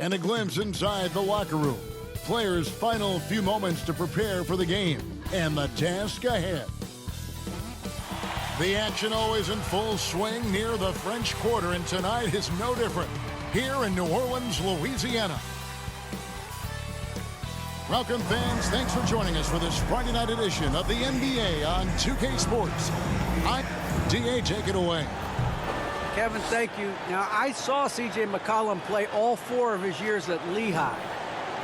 and a glimpse inside the locker room. Players' final few moments to prepare for the game and the task ahead. The action always in full swing near the French Quarter, and tonight is no different here in New Orleans, Louisiana. Welcome, fans. Thanks for joining us for this Friday night edition of the NBA on 2K Sports. I'm DA. Take it away. Kevin, thank you. Now, I saw C.J. McCollum play all 4 of his years at Lehigh.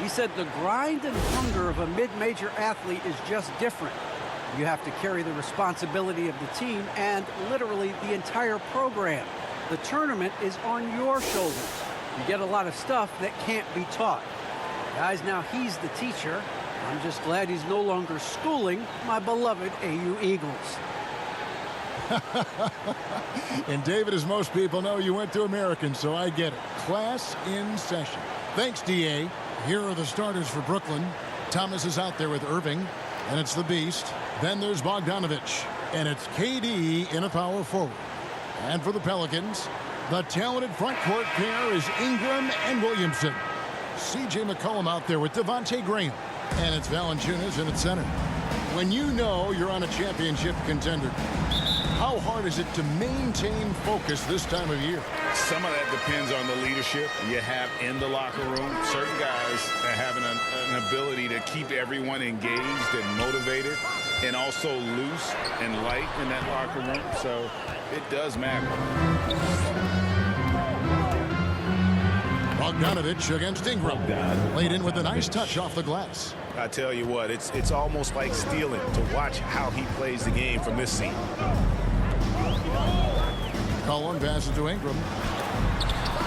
He said the grind and hunger of a mid-major athlete is just different. You have to carry the responsibility of the team and literally the entire program. The tournament is on your shoulders. You get a lot of stuff that can't be taught. Guys, now he's the teacher. I'm just glad he's no longer schooling my beloved AU Eagles. And David, as most people know, you went to American, so I get it. Class in session. Thanks, DA. Here are the starters for Brooklyn. Thomas is out there with Irving, and it's the Beast. Then there's Bogdanovich, and it's KD in a power forward. And for the Pelicans, the talented front court pair is Ingram and Williamson. C.J. McCollum out there with Devontae Graham, and it's Valanciunas in at center. When you know you're on a championship contender, how hard is it to maintain focus this time of year? Some of that depends on the leadership you have in the locker room. Certain guys are having an ability to keep everyone engaged and motivated and also loose and light in that locker room. So it does matter. Bogdanovich against Ingram. Laid in with a nice touch off the glass. I tell you what, it's almost like stealing to watch how he plays the game from this scene. Cullen passes to Ingram.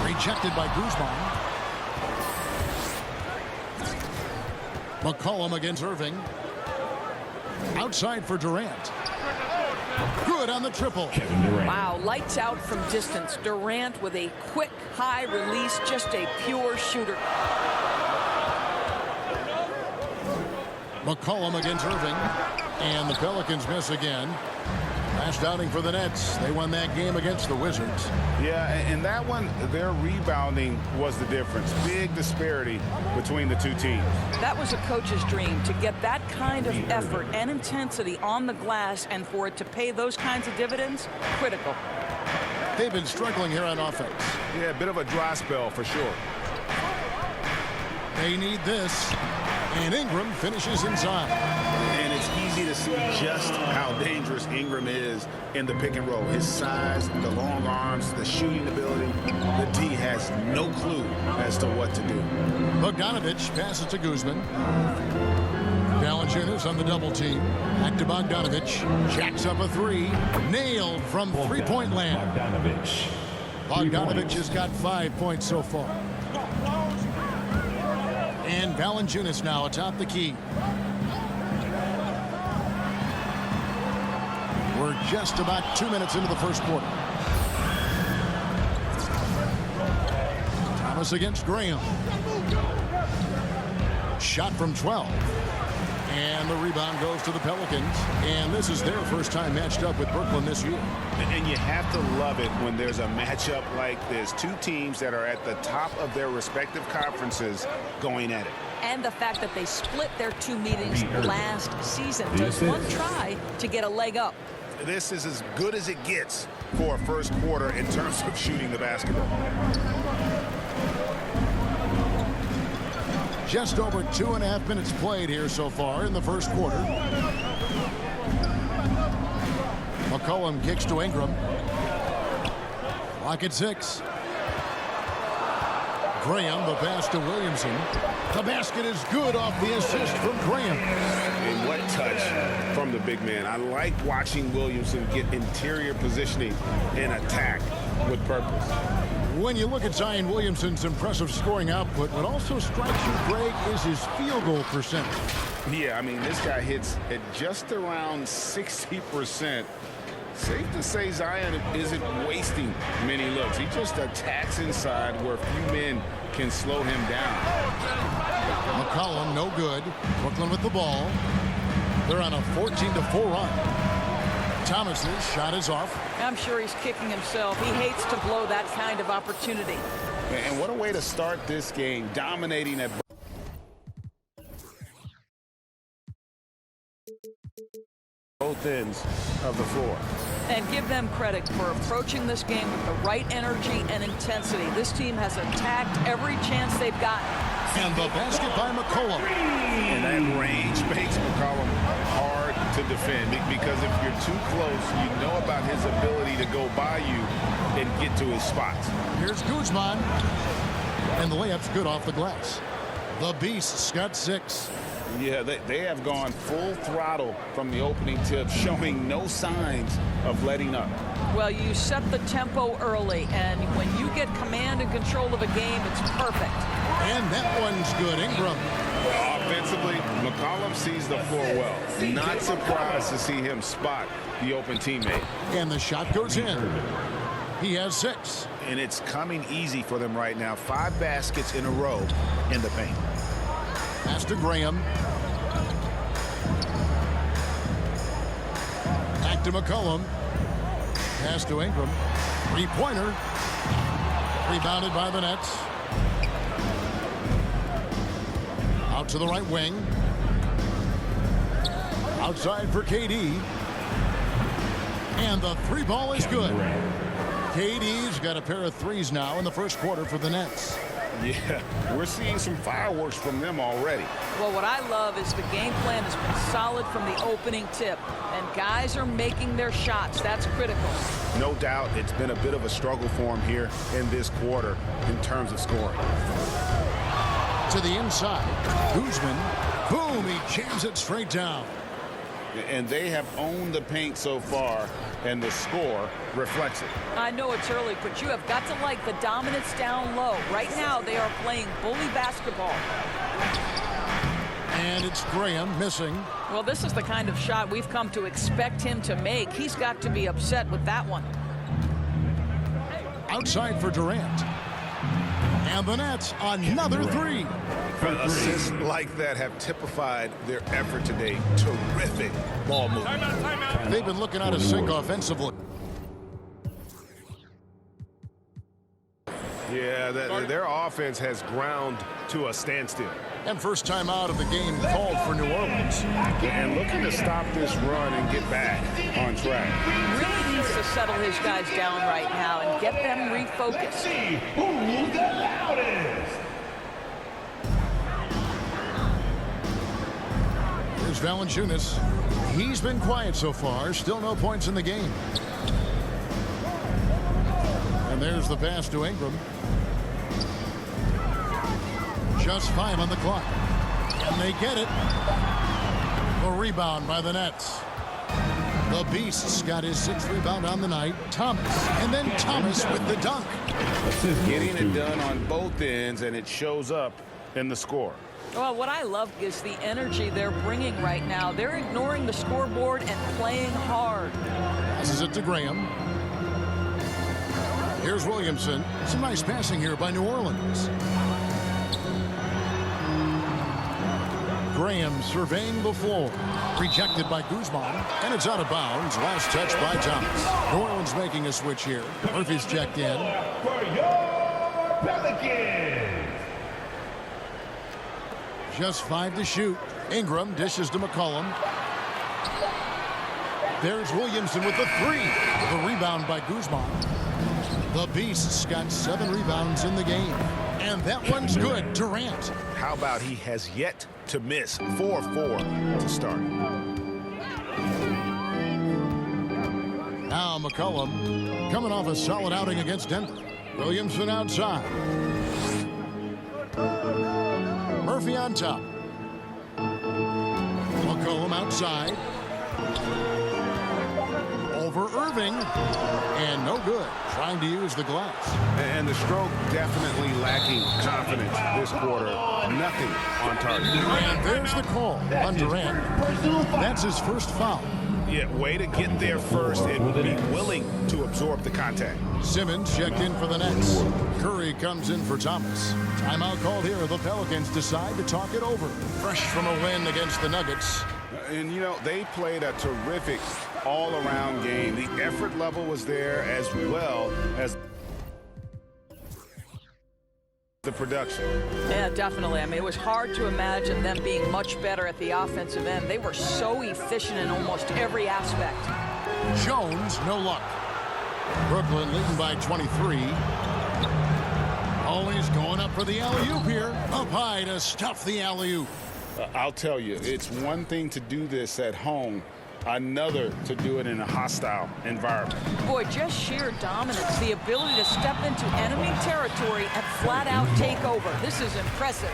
Rejected by Guzman. McCollum against Irving. Outside for Durant. Good on the triple. Kevin Durant. Wow, lights out from distance. Durant with a quick, high release, just a pure shooter. McCollum against Irving. And the Pelicans miss again. Last outing for the Nets. They won that game against the Wizards. Yeah, and that one, their rebounding was the difference. Big disparity between the two teams. That was a coach's dream, to get that kind of effort and intensity on the glass, and for it to pay those kinds of dividends, critical. They've been struggling here on offense. Yeah, a bit of a dry spell for sure. They need this. And Ingram finishes inside. And it's easy to see just how dangerous Ingram is in the pick and roll. His size, the long arms, the shooting ability. The D has no clue as to what to do. Bogdanovich passes to Guzman. Valanciunas on the double team. Back to Bogdanovich. Jacks up a three. Nailed from three-point land. Bogdanovich has got 5 points so far. And Valanciunas now atop the key. We're just about 2 minutes into the first quarter. Thomas against Graham. Shot from 12. And the rebound goes to the Pelicans. And this is their first time matched up with Brooklyn this year. And you have to love it when there's a matchup like this. Two teams that are at the top of their respective conferences going at it. And the fact that they split their 2 meetings last season. Just one try to get a leg up. This is as good as it gets for a first quarter in terms of shooting the basketball. Just over 2.5 minutes played here so far in the first quarter. McCollum kicks to Ingram. Clock at 6. Graham, the pass to Williamson. The basket is good off the assist from Graham. And what touch from the big man. I like watching Williamson get interior positioning and attack with purpose. When you look at Zion Williamson's impressive scoring output, what also strikes you, Greg, is his field goal percentage. Yeah, I mean, this guy hits at just around 60%. Safe to say Zion isn't wasting many looks. He just attacks inside where few men can slow him down. McCollum, no good. Brooklyn with the ball. They're on a 14-4 run. Thomas's shot is off. I'm sure he's kicking himself. He hates to blow that kind of opportunity. And what a way to start this game, dominating at both ends of the floor. And give them credit for approaching this game with the right energy and intensity. This team has attacked every chance they've gotten. And the basket by McCollum. And that range makes McCollum hard to defend, because if you're too close, you know about his ability to go by you and get to his spots. Here's Guzman. And the layup's good off the glass. The Beast's got 6. Yeah, they have gone full throttle from the opening tip, showing no signs of letting up. Well, you set the tempo early, and when you get command and control of a game, it's perfect. And that one's good. Ingram. Offensively, McCollum sees the floor well. Not surprised to see him spot the open teammate. And the shot goes in. He has 6. And it's coming easy for them right now. 5 baskets in a row in the paint. Pass to Graham. Back to McCollum. Pass to Ingram. 3-pointer. Rebounded by the Nets. Out to the right wing. Outside for KD. And the 3 ball is good. KD's got a pair of 3s now in the first quarter for the Nets. Yeah, we're seeing some fireworks from them already. Well, what I love is the game plan has been solid from the opening tip, and guys are making their shots. That's critical. No doubt it's been a bit of a struggle for him here in this quarter in terms of scoring. To the inside. Guzman. Boom, he jams it straight down. And they have owned the paint so far, and the score reflects it. I know it's early, but you have got to like the dominance down low. Right now, they are playing bully basketball. And it's Graham missing. Well, this is the kind of shot we've come to expect him to make. He's got to be upset with that one. Outside for Durant. And the Nets, another 3. Assists like that have typified their effort today. Terrific ball movement. They've been looking out of sync offensively. Yeah, their offense has ground to a standstill. And first time out of the game called for New Orleans. And looking to stop this run and get back on track. Really needs to settle his guys down right now and get them refocused. Who's the loudest? Here's Valanciunas. He's been quiet so far. Still no points in the game. And there's the pass to Ingram. Just 5 on the clock. And they get it. The rebound by the Nets. The Beast's got his 6th rebound on the night. Thomas. And then Thomas with the dunk. Getting it done on both ends, and it shows up in the score. Well, what I love is the energy they're bringing right now. They're ignoring the scoreboard and playing hard. Passes it to Graham. Here's Williamson. Some nice passing here by New Orleans. Graham surveying the floor. Rejected by Guzman. And it's out of bounds. Last touch by Thomas. New Orleans making a switch here. Murphy's checked in. For your Pelicans. Just 5 to shoot. Ingram dishes to McCollum. There's Williamson with the 3. The rebound by Guzman. The Beast's got 7 rebounds in the game. And that one's good. Durant. How about he has yet to miss? 4-4 to start. Now McCollum coming off a solid outing against Denver. Williamson outside. Murphy on top. McCollum outside. Over Irving. And no good. Trying to use the glass. And the stroke definitely lacking confidence this quarter. Nothing on target. And there's the call on Durant. That's his first foul. Yeah, way to get there first and be willing to absorb the contact. Simmons checked in for the Nets. Curry comes in for Thomas. Timeout called here. The Pelicans decide to talk it over. Fresh from a win against the Nuggets. And, you know, they played a terrific all-around game. The effort level was there as well as production. Yeah, definitely. I mean, it was hard to imagine them being much better at the offensive end. They were so efficient in almost every aspect. Jones, no luck. Brooklyn leading by 23. Always going up for the alley-oop here. Up high to stuff the alley-oop. I'll tell you, it's one thing to do this at home, another to do it in a hostile environment. Boy, just sheer dominance, the ability to step into enemy territory and flat out take over. This is impressive.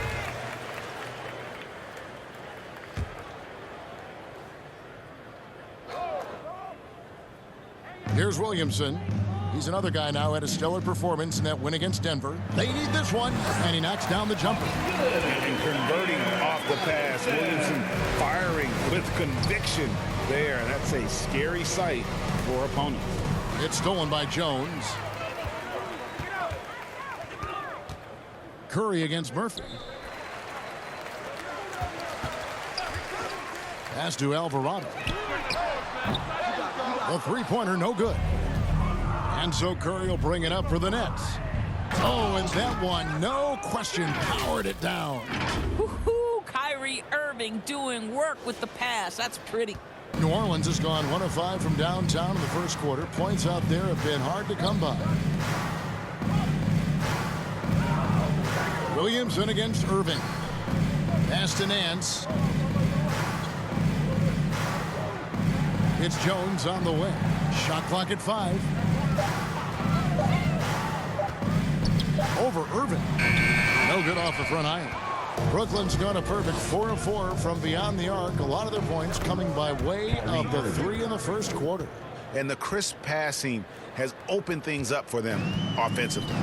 Here's Williamson. He's another guy now had a stellar performance in that win against Denver. They need this one, and he knocks down the jumper. And converting off the pass, Williamson firing with conviction there. That's a scary sight for opponents. It's stolen by Jones. Curry against Murphy. Pass to Alvarado. The three-pointer, no good. And so Curry will bring it up for the Nets. Oh, and that one, no question, powered it down. Woohoo! Kyrie Irving doing work with the pass. That's pretty. New Orleans has gone 1 of 5 from downtown in the first quarter. Points out there have been hard to come by. Williamson against Irving. Pass to Nance. It's Jones on the way. Shot clock at 5. Over Irving. No good off the front iron. Brooklyn's gone a perfect 4 of 4 from beyond the arc. A lot of their points coming by way of the 3 in the first quarter. And the crisp passing has opened things up for them offensively.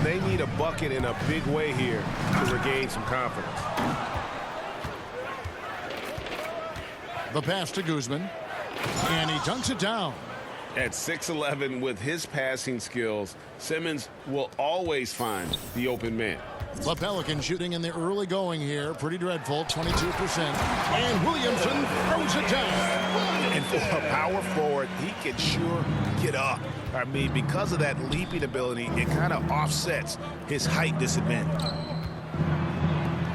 They need a bucket in a big way here to regain some confidence. The pass to Guzman. And he dunks it down. At 6'11", with his passing skills, Simmons will always find the open man. The Pelicans shooting in the early going here. Pretty dreadful, 22%. And Williamson throws it down. And for a power forward, he can sure get up. I mean, because of that leaping ability, it kind of offsets his height disadvantage.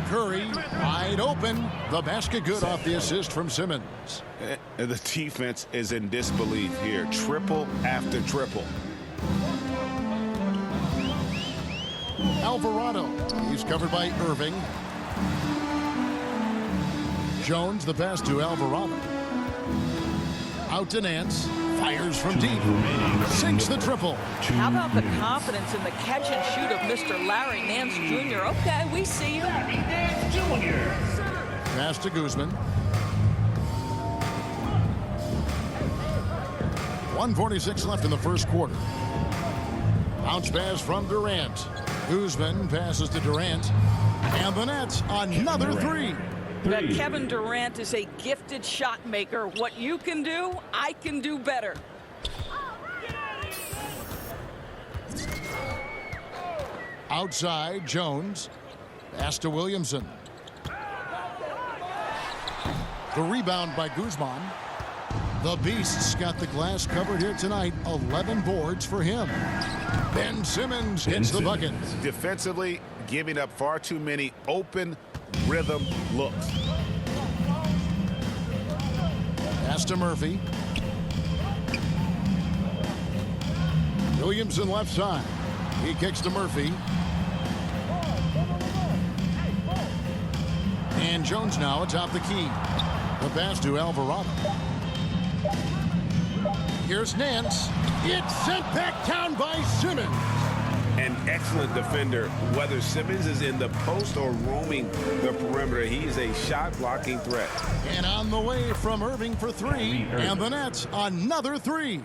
Curry wide open. The basket good off the assist from Simmons. The defense is in disbelief here. Triple after triple. Alvarado. He's covered by Irving. Jones, the pass to Alvarado. Out to Nance. Fires from deep. Sinks the triple. How about the confidence in the catch and shoot of Mr. Larry Nance Jr.? Okay, we see you. Larry Nance Jr. Pass to Guzman. 1:46 left in the first quarter. Bounce pass from Durant. Guzman passes to Durant. And the Nets, another 3. But Kevin Durant is a gifted shot maker. What you can do, I can do better. Outside, Jones. Pass to Williamson. The rebound by Guzman. The Beasts got the glass covered here tonight. 11 boards for him. Ben Simmons hits the bucket. Defensively, giving up far too many open rhythm looks. Pass to Murphy. Williamson left side. He kicks to Murphy. And Jones now atop the key. The pass to Alvarado. Here's Nance. It's sent back down by Simmons. An excellent defender, whether Simmons is in the post or roaming the perimeter. He is a shot-blocking threat. And on the way from Irving for 3. And the Nets, another 3.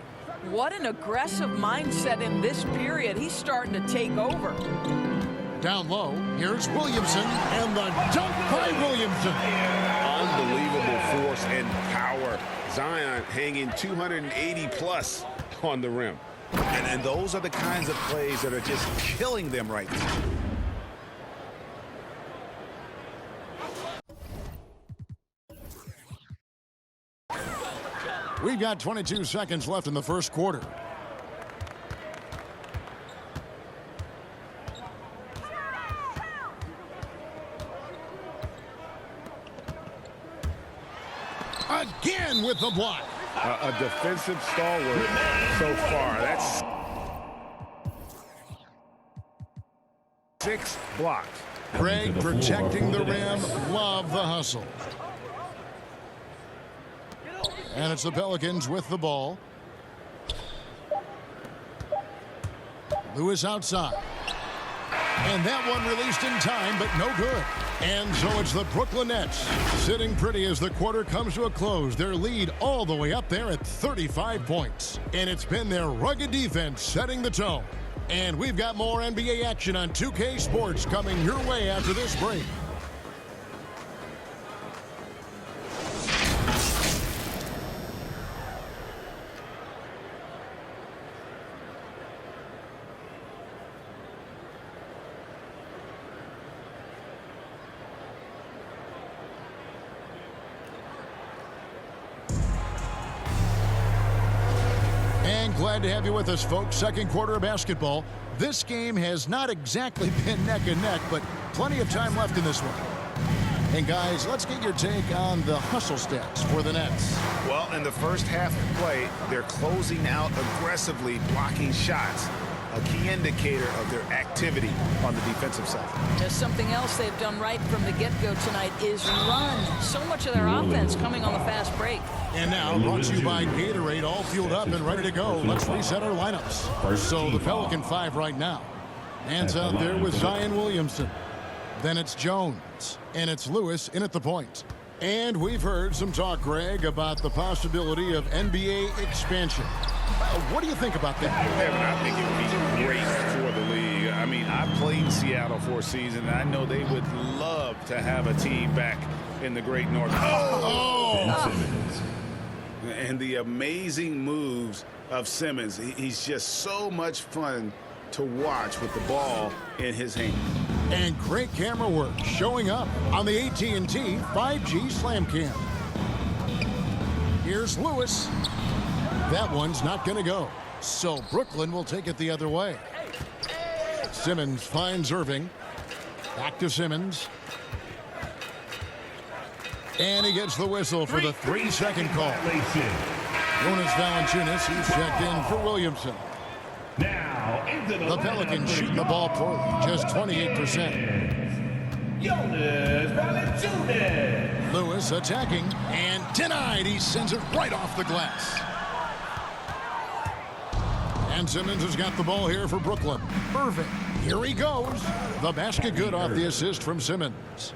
What an aggressive mindset in this period. He's starting to take over. Down low, here's Williamson. And the dunk by Williamson. Unbelievable force and power. Zion hanging 280 plus on the rim. And those are the kinds of plays that are just killing them right now. We've got 22 seconds left in the first quarter. Again with the block. A defensive stalwart so far. That's 6 blocks. Greg protecting the rim. Love the hustle. And it's the Pelicans with the ball. Lewis outside. And that one released in time, but no good. And so it's the Brooklyn Nets sitting pretty as the quarter comes to a close. Their lead all the way up there at 35 points. And it's been their rugged defense setting the tone. And we've got more NBA action on 2K Sports coming your way after this break. Glad to have you with us, folks. Second quarter of basketball. This game has not exactly been neck and neck, but plenty of time left in this one. And guys, let's get your take on the hustle stats for the Nets. Well, in the first half of play, they're closing out aggressively, blocking shots. A key indicator of their activity on the defensive side. Just something else they've done right from the get-go tonight is run. So much of their offense coming on the fast break. And now, brought to you by Gatorade, all fueled up and ready to go. Let's reset our lineups. So the Pelican 5 right now. Hands out there with Zion Williamson. Then it's Jones. And it's Lewis in at the point. And we've heard some talk, Greg, about the possibility of NBA expansion. What do you think about that? Evan, I think it would be great for the league. I mean, I played in Seattle for a season, and I know they would love to have a team back in the great North. And the amazing moves of Simmons. He's just so much fun to watch with the ball in his hand. And great camera work showing up on the AT&T 5G Slam Cam. Here's Lewis. That one's not going to go. So Brooklyn will take it the other way. Simmons finds Irving. Back to Simmons. And he gets the whistle for the 3-second call. Jonas Valanciunas, he's checked in for Williamson. Now into The Pelicans shooting the ball poorly, just 28%. Jonas Valanciunas. Lewis attacking, and denied. He sends it right off the glass. And Simmons has got the ball here for Brooklyn. Irving, here he goes. The basket good off the assist from Simmons.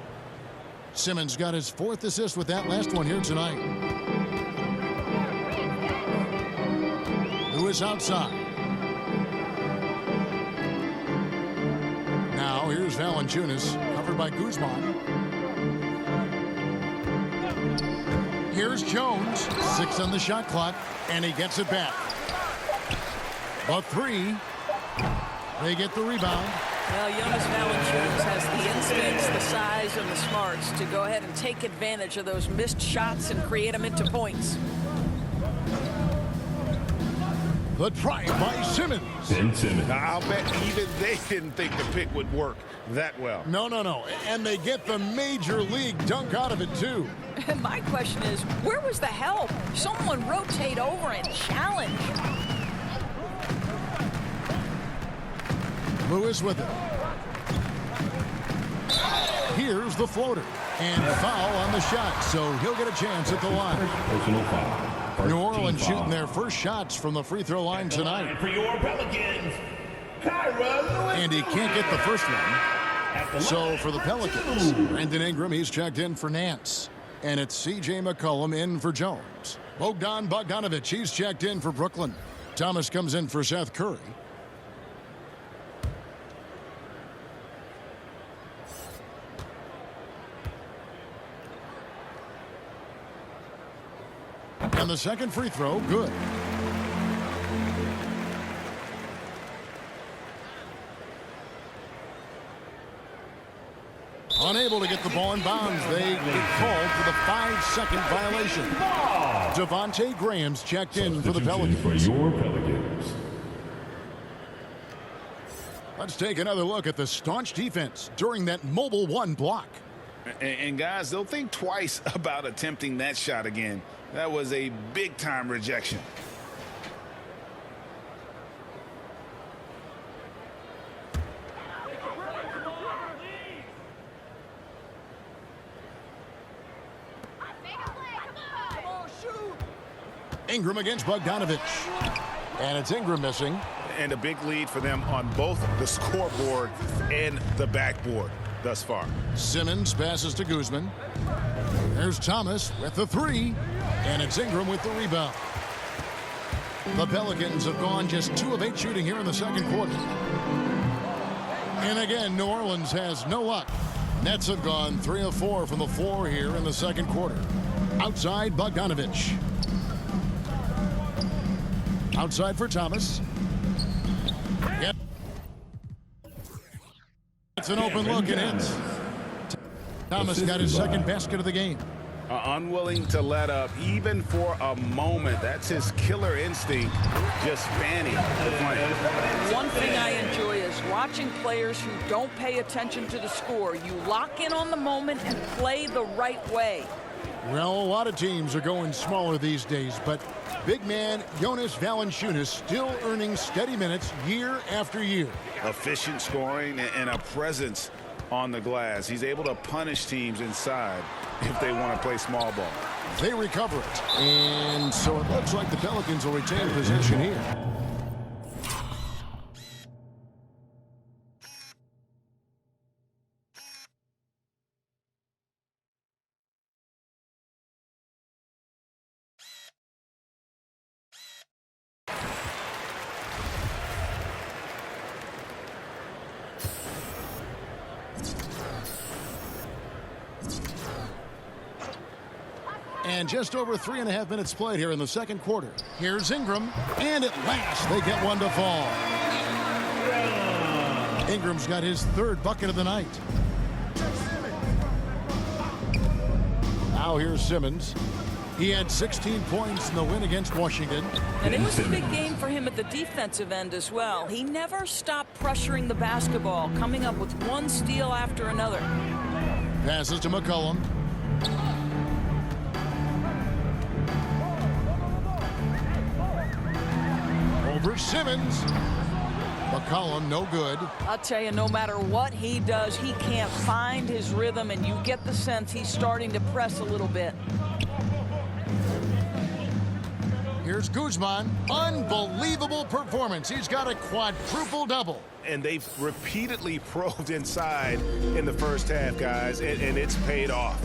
Simmons got his 4th assist with that last one here tonight. Lewis outside. Now here's Valanciunas, covered by Guzman. Here's Jones, 6 on the shot clock, and he gets it back. The 3. They get the rebound. Well, Jonas Valanciunas has the instincts, the size, and the smarts to go ahead and take advantage of those missed shots and create them into points. The try by Simmons. I'll bet even they didn't think the pick would work that well. No. And they get the major league dunk out of it, too. And my question is, where was the help? Someone rotate over and challenge. Lewis with it. Here's the floater. And foul on the shot, so he'll get a chance at the line. Personal foul. New Orleans shooting their first shots from the free throw line tonight. For your Pelicans, Kyra Lewis. And he can't get the first one. So for the Pelicans, Brandon Ingram, he's checked in for Nance. And it's C.J. McCollum in for Jones. Bogdan Bogdanovic, he's checked in for Brooklyn. Thomas comes in for Seth Curry. And the second free throw, good. Unable to get the ball in bounds. They get called for the 5-second violation. Devontae Graham's checked in for the Pelicans. For your Pelicans. Let's take another look at the staunch defense during that mobile 1 block. And guys, they'll think twice about attempting that shot again. That was a big-time rejection. Ingram against Bogdanovich. And it's Ingram missing. And a big lead for them on both the scoreboard and the backboard thus far. Simmons passes to Guzman. There's Thomas with the three. And it's Ingram with the rebound. The Pelicans have gone just 2 of 8 shooting here in the second quarter. And again, New Orleans has no luck. Nets have gone 3 of 4 from the floor here in the second quarter. Outside, Bogdanovich. Outside for Thomas. It's an open look and hits. Thomas got his second basket of the game. Unwilling to let up even for a moment. That's his killer instinct, just spanning the play. One thing I enjoy is watching players who don't pay attention to the score. You lock in on the moment and play the right way. Well, a lot of teams are going smaller these days, but big man Jonas Valanciunas still earning steady minutes year after year. Efficient scoring and a presence on the glass. He's able to punish teams inside if they want to play small ball. They recover it. And so it looks like the Pelicans will retain possession here. And just over 3.5 minutes played here in the second quarter. Here's Ingram, and at last they get one to fall. Ingram's got his 3rd bucket of the night. Now here's Simmons. He had 16 points in the win against Washington. And it was a big game for him at the defensive end as well. He never stopped pressuring the basketball, coming up with one steal after another. Passes to McCollum. Over Simmons. McCollum, no good. I'll tell you, no matter what he does, he can't find his rhythm, and you get the sense he's starting to press a little bit. Here's Guzman. Unbelievable performance. He's got a quadruple double. And they've repeatedly probed inside in the first half, guys, and it's paid off.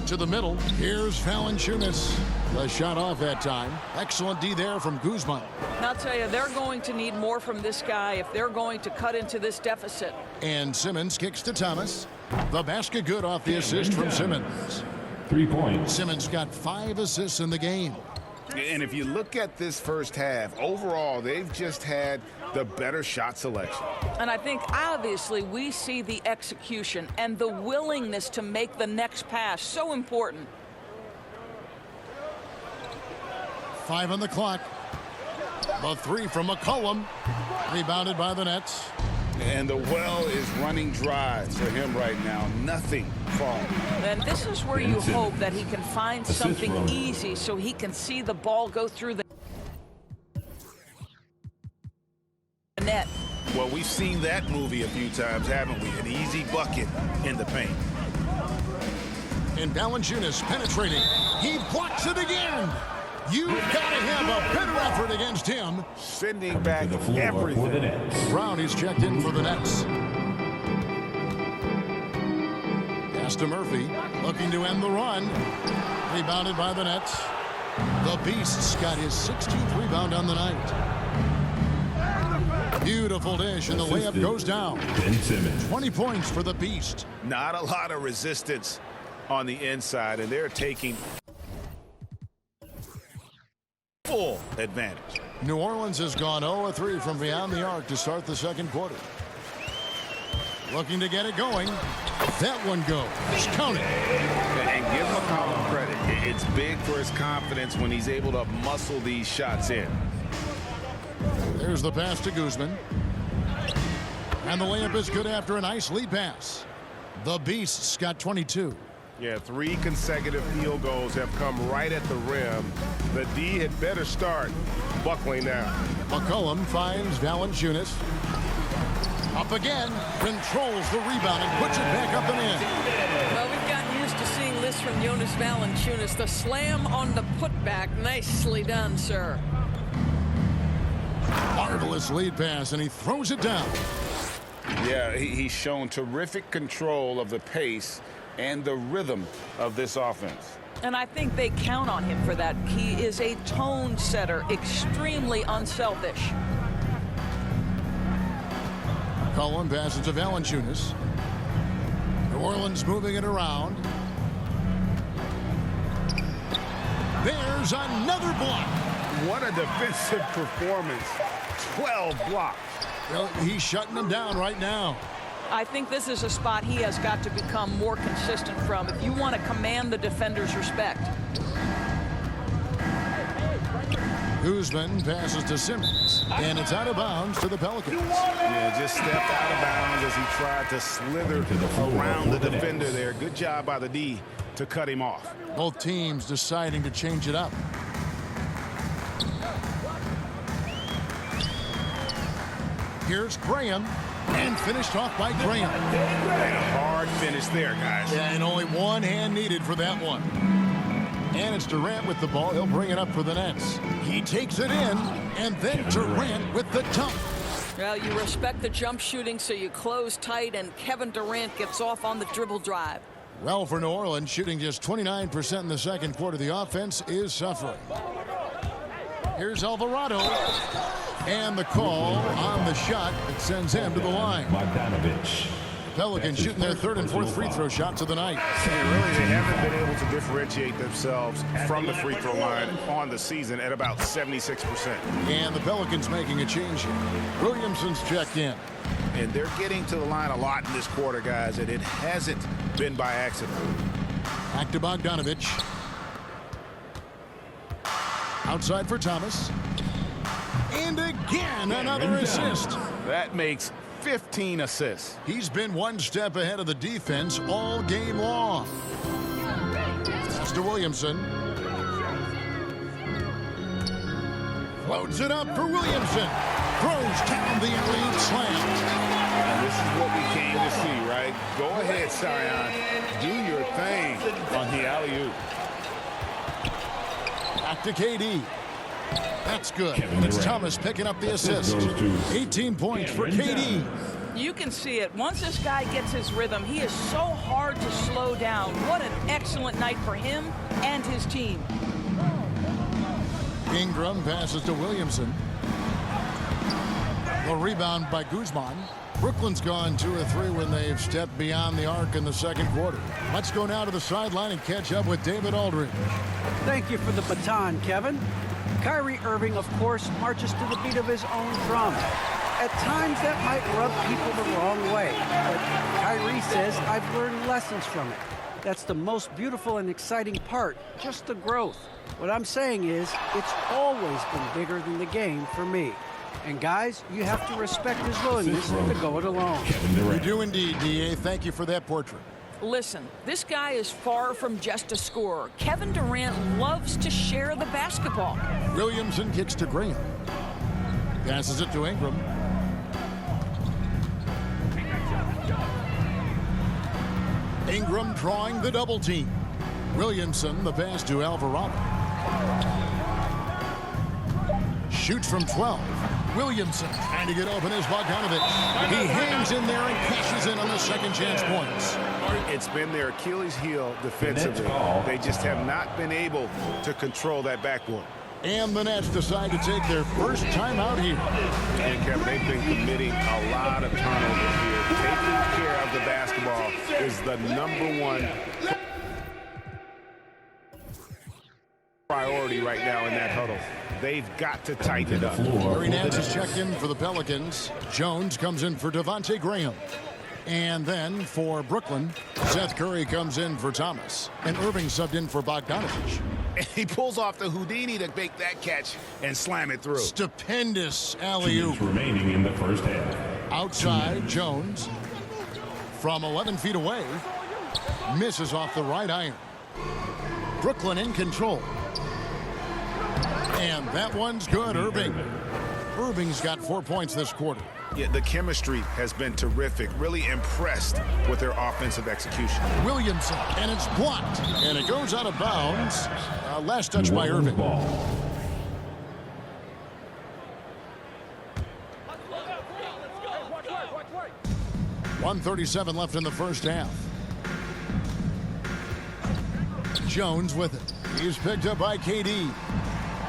To the middle. Here's Valanciunas. The shot off that time. Excellent D there from Guzman. And I'll tell you, they're going to need more from this guy if they're going to cut into this deficit. And Simmons kicks to Thomas. The basket good off the assist from Simmons. 3 points. Simmons got 5 assists in the game. And if you look at this first half, overall, they've just had the better shot selection. And I think, obviously, we see the execution and the willingness to make the next pass so important. 5 on the clock. The 3 from McCollum. Rebounded by the Nets. And the well is running dry for him right now. Nothing falling. And this is where you hope that he can find something easy so he can see the ball go through the net. Well, we've seen that movie a few times, haven't we? An easy bucket in the paint. And Valanciunas penetrating. He blocks it again. You've got to have a better effort against him. Sending back The floor for the everything. Nets. Brown is checked in for the Nets. Pass to Murphy. Looking to end the run. Rebounded by the Nets. The Beast's got his 16th rebound on the night. Beautiful dish, and the layup goes down. Ben Simmons. 20 points for the Beast. Not a lot of resistance on the inside, and they're taking full advantage. New Orleans has gone 0 of 3 from beyond the arc to start the second quarter. Looking to get it going. That one goes. Count it. And give McCollum credit. It's big for his confidence when he's able to muscle these shots in. There's the pass to Guzman. And the layup is good after a nice lead pass. The Beast's got 22. Yeah, 3 consecutive field goals have come right at the rim. The D had better start buckling now. McCollum finds Valanciunas. Up again, controls the rebound and puts it back up and in. Well, we've gotten used to seeing this from Jonas Valanciunas. The slam on the putback. Nicely done, sir. Marvelous lead pass, and he throws it down. Yeah, he's shown terrific control of the pace and the rhythm of this offense. And I think they count on him for that. He is a tone setter, extremely unselfish. Cullen passes to Valanciunas. New Orleans moving it around. There's another block. What a defensive performance. 12 blocks. Well, he's shutting them down right now. I think this is a spot he has got to become more consistent from if you want to command the defender's respect. Guzman passes to Simmons, and it's out of bounds to the Pelicans. Yeah, just stepped out of bounds as he tried to slither around the defender there. Good job by the D to cut him off. Both teams deciding to change it up. Here's Graham, and finished off by Graham. And a hard finish there, guys. Yeah, and only one hand needed for that one. And it's Durant with the ball. He'll bring it up for the Nets. He takes it in, and then Durant with the dunk. Well, you respect the jump shooting, so you close tight, and Kevin Durant gets off on the dribble drive. Well, for New Orleans, shooting just 29% in the second quarter, the offense is suffering. Here's Alvarado. And the call on the shot that sends him to the line. Bogdanovich. Pelicans shooting their third and fourth free throw shots of the night. They haven't been able to differentiate themselves from the free throw line on the season at about 76%. And the Pelicans making a change here. Williamson's checked in. And they're getting to the line a lot in this quarter, guys, and it hasn't been by accident. Back to Bogdanovich. Outside for Thomas. And again, another assist. That makes 15 assists. He's been one step ahead of the defense all game long. Pass to Williamson. Floats it up for Williamson. Throws down the alley-oop slam. And this is what we came to see, right? Go ahead, Sion. Do your thing on the alley-oop. Back to KD. That's good. Kevin It's Durant. Thomas picking up the assist. Goes to 18 points for Kevin KD. Durant. You can see it. Once this guy gets his rhythm, he is so hard to slow down. What an excellent night for him and his team. Ingram passes to Williamson. The rebound by Guzman. Brooklyn's gone 2 of 3 when they've stepped beyond the arc in the second quarter. Let's go now to the sideline and catch up with David Aldridge. Thank you for the baton, Kevin. Kyrie Irving, of course, marches to the beat of his own drum. At times, that might rub people the wrong way. But Kyrie says, I've learned lessons from it. That's the most beautiful and exciting part, just the growth. What I'm saying is, it's always been bigger than the game for me. And guys, you have to respect his willingness to go it alone. Kevin You Durant. do indeed, DA. Thank you for that portrait. Listen, this guy is far from just a scorer. Kevin Durant loves to share the basketball. Williamson kicks to Graham. Passes it to Ingram. Ingram drawing the double team. Williamson, the pass to Alvarado. Shoots from 12. Williamson trying to get open as Bogdanovich. He hangs in there and cashes in on the second chance points. It's been their Achilles heel defensively. They just have not been able to control that backboard. And the Nets decide to take their first time out here. And Kevin, they've been committing a lot of turnovers here. Taking care of the basketball is the #1 priority right now in that huddle. They've got to tighten it up. Larry Nance is checked in for the Pelicans. Jones comes in for Devontae Graham. And then for Brooklyn, Seth Curry comes in for Thomas. And Irving subbed in for Bogdanovich. And he pulls off the Houdini to make that catch and slam it through. Stupendous 2 alley-oop. minutes remaining in the first half. Outside, Jones. from 11 feet away. Misses off the right iron. Brooklyn in control. And that one's good, Irving. Irving's got 4 points this quarter. Yeah, the chemistry has been terrific. Really impressed with their offensive execution. Williamson, and it's blocked. And it goes out of bounds. Last touch by Irving. Ball. 1:37 left in the first half. Jones with it. He's picked up by KD.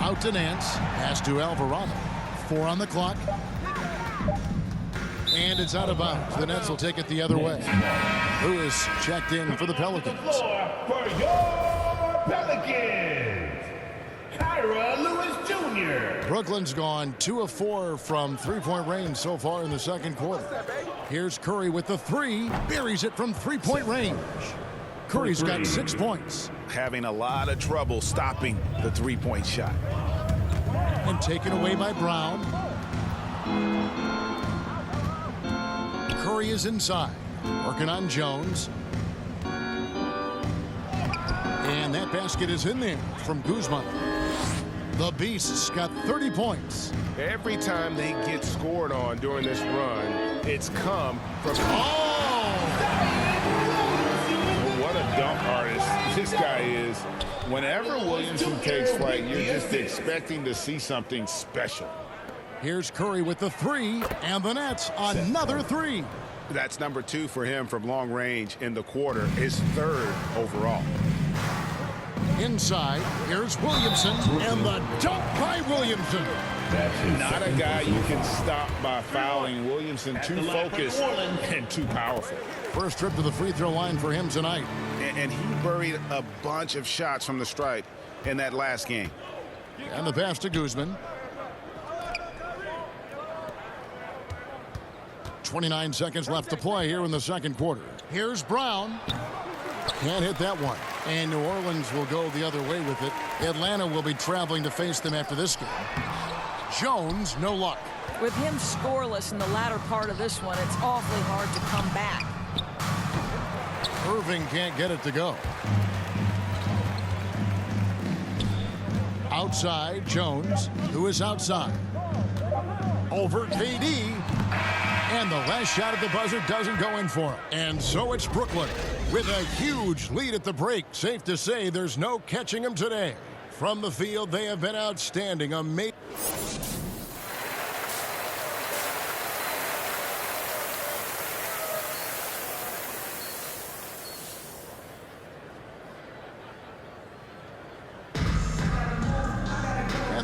Out to Nance. Pass to Alvarado. 4 on the clock. And it's out of bounds. The Nets will take it the other way. Lewis checked in for the Pelicans. For your Pelicans, Kyra Lewis Jr. Brooklyn's gone 2 of 4 from three-point range so far in the second quarter. Here's Curry with the 3. Buries it from three-point range. Curry's got 6 points. Having a lot of trouble stopping the three-point shot. And taken away by Brown. Curry is inside. Working on Jones. And that basket is in there from Guzman. The Beasts got 30 points. Every time they get scored on during this run, it's come from... What a dunk artist this guy is. Whenever Williamson takes flight, you're just expecting to see something special. Here's Curry with the 3, and the Nets another 3. That's number 2 for him from long range in the quarter, his 3rd overall. Inside, here's Williamson, and the dunk by Williamson. Not a guy you can stop by fouling. Williamson too focused and too powerful. First trip to the free throw line for him tonight. And he buried a bunch of shots from the stripe in that last game. And the pass to Guzman. 29 seconds left to play here in the second quarter. Here's Brown. Can't hit that one. And New Orleans will go the other way with it. Atlanta will be traveling to face them after this game. Jones, no luck. With him scoreless in the latter part of this one, it's awfully hard to come back. Irving can't get it to go. Outside, Jones, who is outside. Over KD. And the last shot at the buzzer doesn't go in for him. And so it's Brooklyn with a huge lead at the break. Safe to say there's no catching them today. From the field, they have been outstanding. Amazing.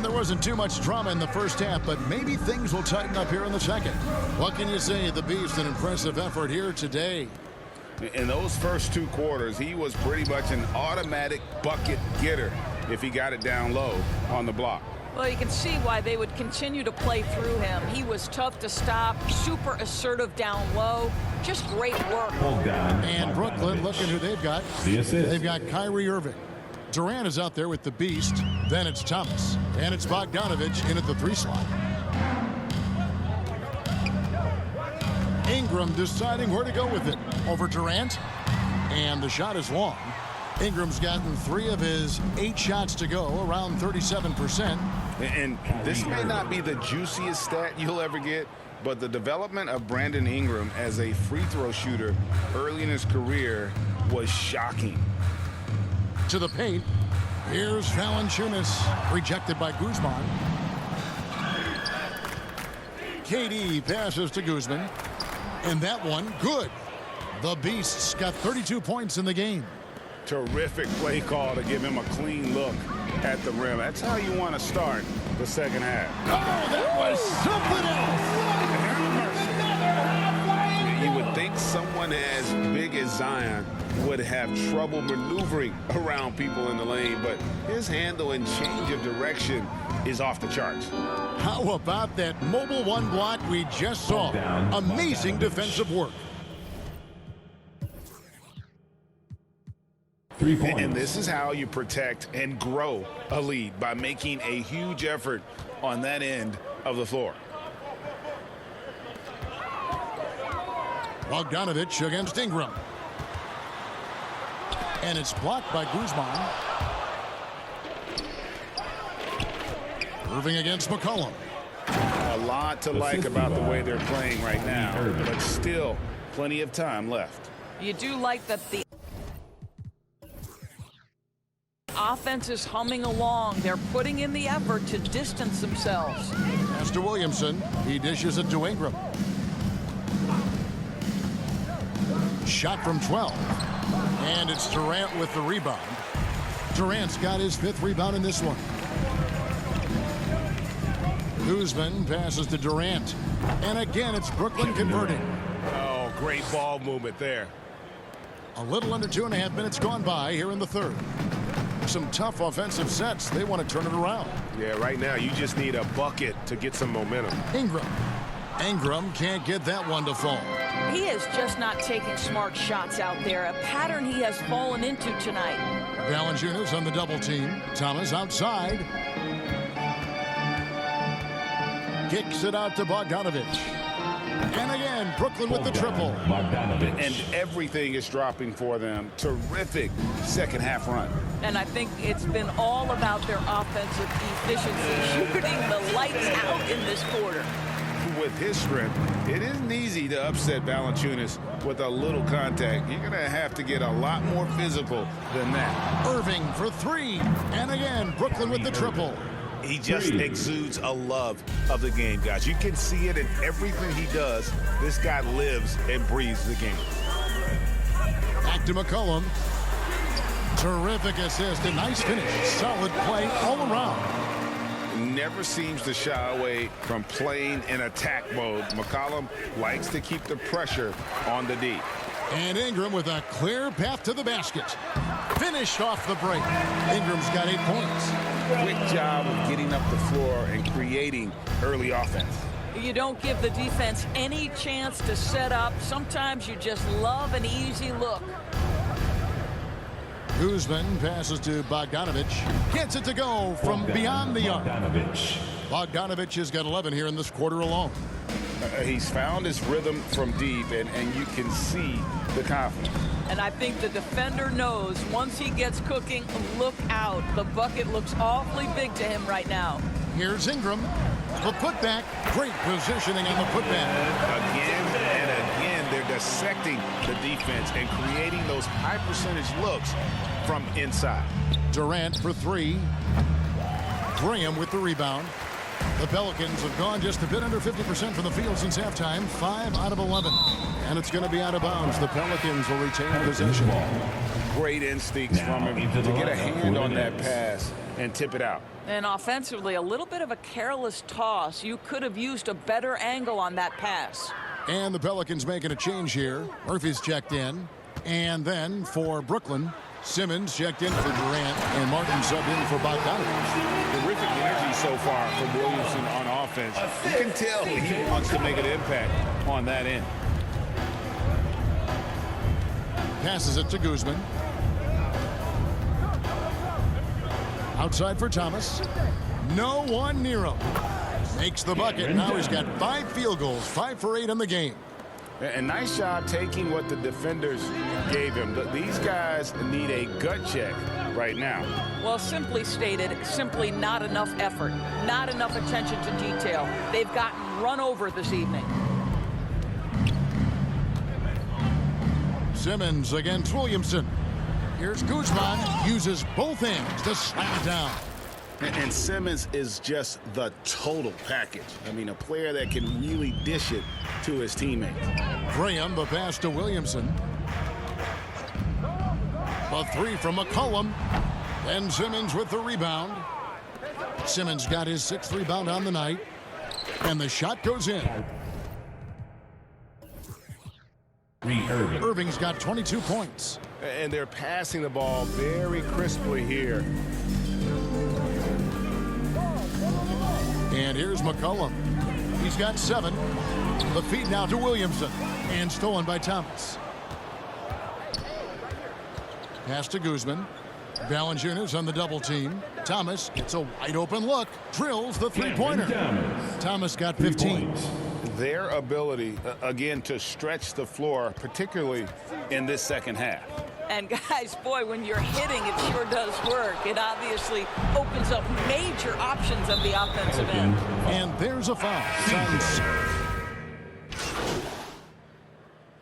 There wasn't too much drama in the first half, but maybe things will tighten up here in the second. What can you say? The Beast, an impressive effort here today. In those first 2 quarters, he was pretty much an automatic bucket getter if he got it down low on the block. Well, you can see why they would continue to play through him. He was tough to stop, super assertive down low. Just great work. And Brooklyn, looking who they've got. The assist. They've got Kyrie Irving. Durant is out there with the Beast. Then it's Thomas. And it's Bogdanovich in at the 3 slot. Ingram deciding where to go with it. Over Durant. And the shot is long. Ingram's gotten 3 of his 8 shots to go, around 37%. And this may not be the juiciest stat you'll ever get, but the development of Brandon Ingram as a free throw shooter early in his career was shocking. To the paint. Here's Valanciunas, rejected by Guzman. KD passes to Guzman. And that one, good. The Beasts got 32 points in the game. Terrific play call to give him a clean look at the rim. That's how you want to start the second half. Oh, that was something else. You would think someone as big as Zion would have trouble maneuvering around people in the lane, but his handle and change of direction is off the charts. How about that mobile 1 block we just saw? Amazing defensive work. 3 points. And this is how you protect and grow a lead, by making a huge effort on that end of the floor. Bogdanovich against Ingram. And it's blocked by Guzman. Irving against McCollum. A lot to like about the way they're playing right now, but still plenty of time left. You do like that the offense is humming along. They're putting in the effort to distance themselves. Pass to Williamson. He dishes it to Ingram. Shot from 12. And it's Durant with the rebound. Durant's got his 5th rebound in this one. Guzman passes to Durant. And again, it's Brooklyn converting. Oh, great ball movement there. A little under 2.5 minutes gone by here in the third. Some tough offensive sets. They want to turn it around. Yeah, right now you just need a bucket to get some momentum. Ingram. Ingram can't get that one to fall. He is just not taking smart shots out there, a pattern he has fallen into tonight. Valanciunas on the double team. Thomas outside. Kicks it out to Bogdanovich. And again, Brooklyn with the triple. And everything is dropping for them. Terrific second half run. And I think it's been all about their offensive efficiency, shooting the lights out in this quarter. With his strength, it isn't easy to upset Valanciunas with a little contact. You're going to have to get a lot more physical than that. Irving for 3. And again, Brooklyn with the triple. He just exudes a love of the game, guys. You can see it in everything he does. This guy lives and breathes the game. Back to McCollum. Terrific assist. A nice finish. Solid play all around. Never seems to shy away from playing in attack mode. McCollum likes to keep the pressure on the D. And Ingram with a clear path to the basket. Finished off the break. Ingram's got 8 points. Quick job of getting up the floor and creating early offense. You don't give the defense any chance to set up. Sometimes you just love an easy look. Guzman passes to Bogdanovich. Gets it to go from beyond the arc. Bogdanovich has got 11 here in this quarter alone. He's found his rhythm from deep, and you can see the confidence. And I think the defender knows once he gets cooking, look out. The bucket looks awfully big to him right now. Here's Ingram. The putback. Great positioning on the putback. Again and again, they're dissecting the defense and creating those high percentage looks from inside. Durant for 3. Graham with the rebound. The Pelicans have gone just a bit under 50% from the field since halftime. 5 out of 11. And it's going to be out of bounds. The Pelicans will retain possession. Great instincts from him to get a hand on that pass and tip it out. And offensively, a little bit of a careless toss. You could have used a better angle on that pass. And the Pelicans making a change here. Murphy's checked in. And then for Brooklyn, Simmons checked in for Durant, and Martin subbed in for Bogdanovich. Terrific energy so far from Williamson on offense. You can tell he wants to make an impact on that end. Passes it to Guzman. Outside for Thomas. No one near him. Makes the bucket. Now he's got 5 field goals, 5 for 8 in the game. And nice job taking what the defenders gave him. These guys need a gut check right now. Well, simply stated, simply not enough effort, not enough attention to detail. They've gotten run over this evening. Simmons against Williamson. Here's Guzman. Uses both hands to slam it down. And Simmons is just the total package. I mean, a player that can really dish it to his teammates. Graham, the pass to Williamson. A 3 from McCollum. Then Simmons with the rebound. Simmons got his 6th rebound on the night. And the shot goes in. Irving's got 22 points. And they're passing the ball very crisply here. And here's McCollum. He's got 7. The feed now to Williamson. And stolen by Thomas. Pass to Guzman. Valanciunas on the double team. Thomas gets a wide open look. Drills the 3-pointer. Thomas got 15. their ability, again, to stretch the floor, particularly in this second half. And guys, boy, when you're hitting, it sure does work. It obviously opens up major options at the offensive end. And there's a foul.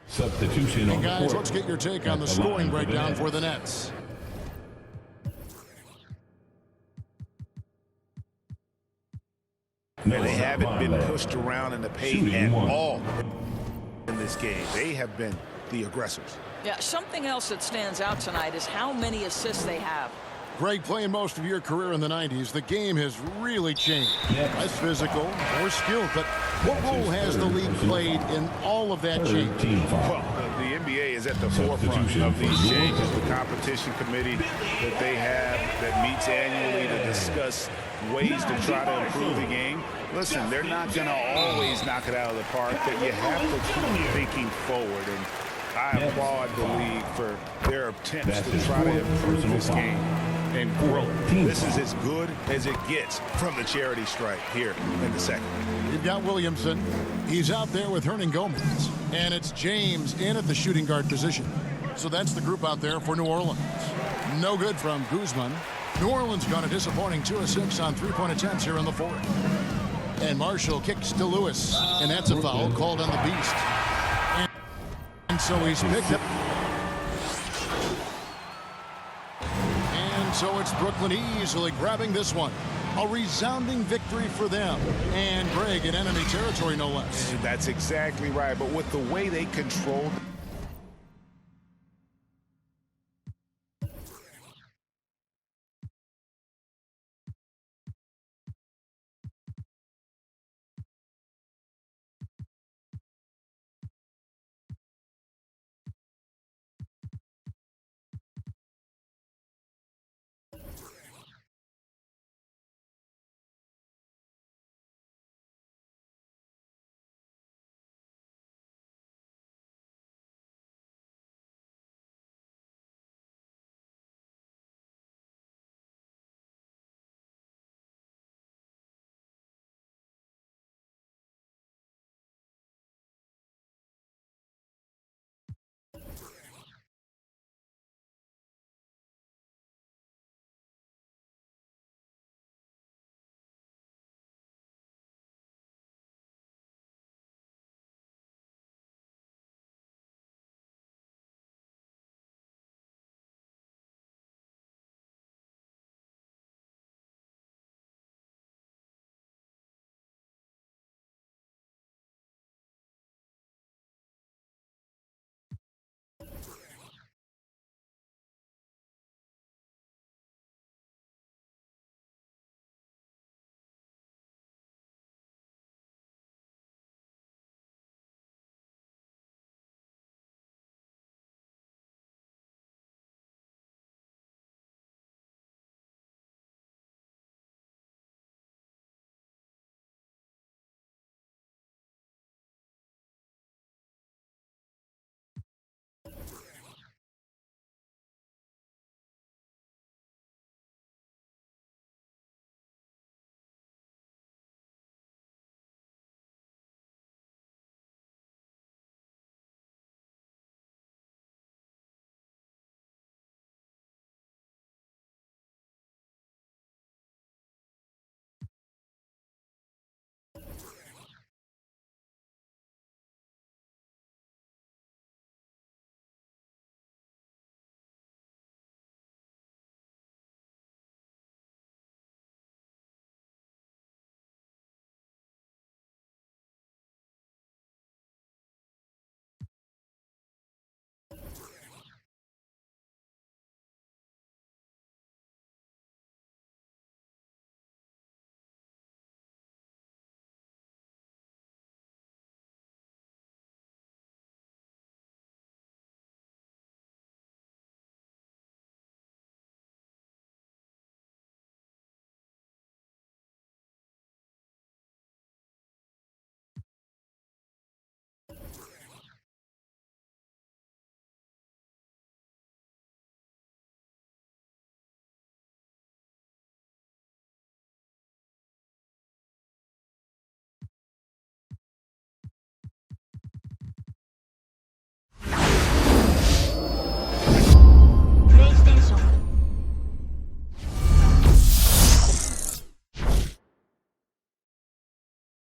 Substitution Hey on the guys, court. let's get your take on the At scoring line breakdown for Nets. the Nets. And they haven't been pushed around in the paint Shooting at one. all in this game. They have been the aggressors. Yeah, something else that stands out tonight is how many assists they have. Greg, playing most of your career in the 90s, the game has really changed. Less physical, more skilled, but what role has the league played in all of that change? Well, the NBA is at the forefront of these changes. The competition committee that they have that meets annually to discuss ways to try to improve the game. Listen, they're not going to always knock it out of the park, but you have to keep thinking forward. And I applaud the league for their attempts to try to improve this game and grow. This is as good as it gets from the charity stripe here in the second. You've got Williamson. He's out there with Hernan Gomez. And it's James in at the shooting guard position. So that's the group out there for New Orleans. No good from Guzman. New Orleans got a disappointing 2 of 6 on three-point attempts here in the fourth. And Marshall kicks to Lewis. And that's a foul called on the Beast. And so he's picked up. And so it's Brooklyn easily grabbing this one. A resounding victory for them. And Greg in enemy territory, no less. That's exactly right. But with the way they controlled